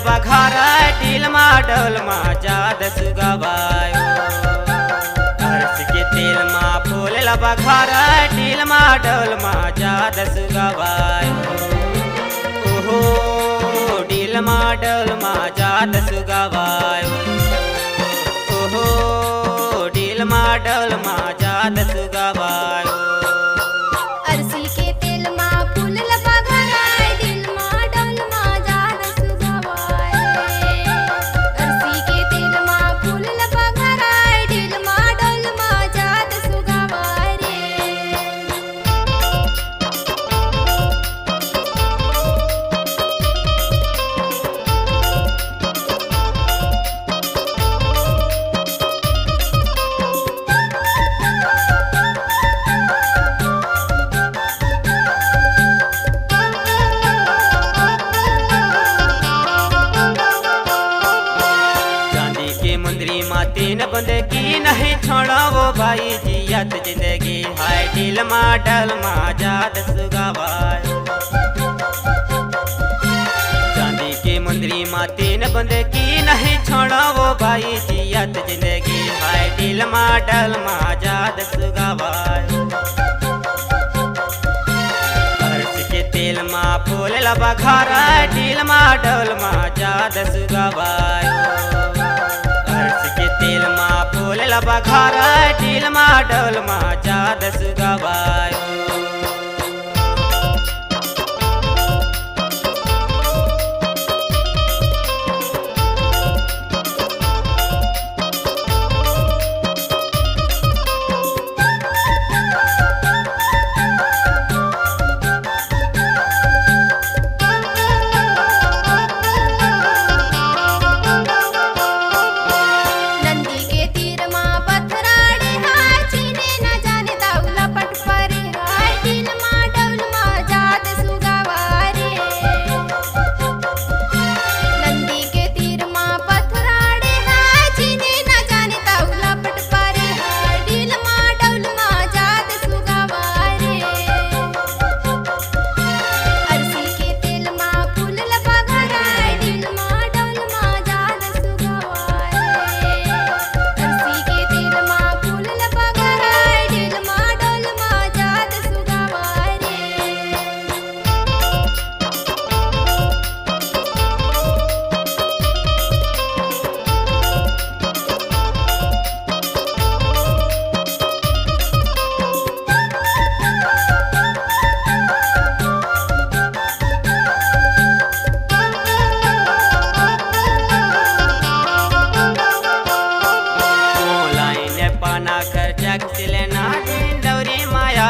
बघारा ढील मा डोल मा जाद सुगावायो अरस के तेल मा फूल बघारा ढील मा डोल मा जाद सुगावायो ओहो ढील मा डोल मा जाद सुगावायो ओहो ढील मा डोल मा जाद सुगावायो अरसी के तेल मा फूल बघारा ढील मा डोल मा जाद सुगावाय अरसी के तेल मा फूल बघारा ढील मा डोल मा जाद सुगावाय रे तीन बंदे की नहीं छोड़ो भाई जियत जिंदगी हाय ढील मा डल मा जाद सुगावाय चांदी की मुंदरी मा तीन बंदे की नहीं छोड़ो भाई जियत जिंदगी हाय ढील मा डल मा जाद सुगावाय अरस के तेल मा फूल बघारा ढील मा डल मा जाद सुगावाय तेल मा फूल बघारा ढील मा डोल मा जाद सुगावायो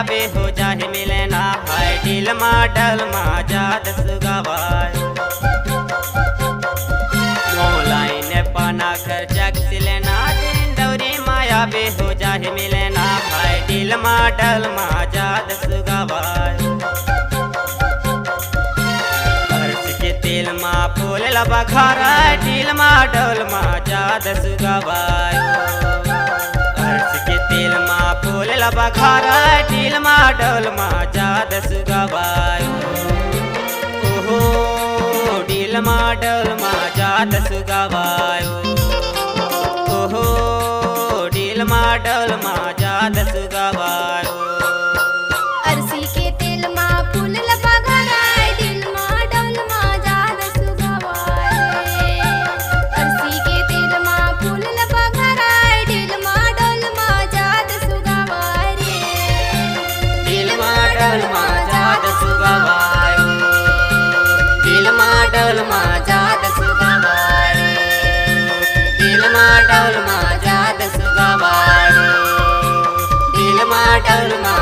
बे हो जाहे मिलना हाय ढील मा डल मा जाद सुगावाय मोलाइन पाना खर्चा सिलेना दिन दौरी माया बे हो जाहे मिलना हाय ढील मा डल मा जाद सुगावाय अरस के तेल मा फूल बघारा ढील मा डोल मा जाद सुगावाय तेल मा फूल बघारा ढील मा डोल मा जाद सुगावायो ओहो ढील मा डोल मा जाद सुगावायो ओहो ढील मा डोल मा जाद सुगावायो अरसी के तेल मा फूल बघारा ढील मा डोल मा जाद सुगावाय अरसी के तेल मा फूल बघारा ढील मा डोल मा जाद सुगावाय रे ढील मा डोल मा जाद सुगावायो ढील मा डोल मा जाद सुगावाय ढील मा डोल मा जाद सुगावाय ढील मा डोल मा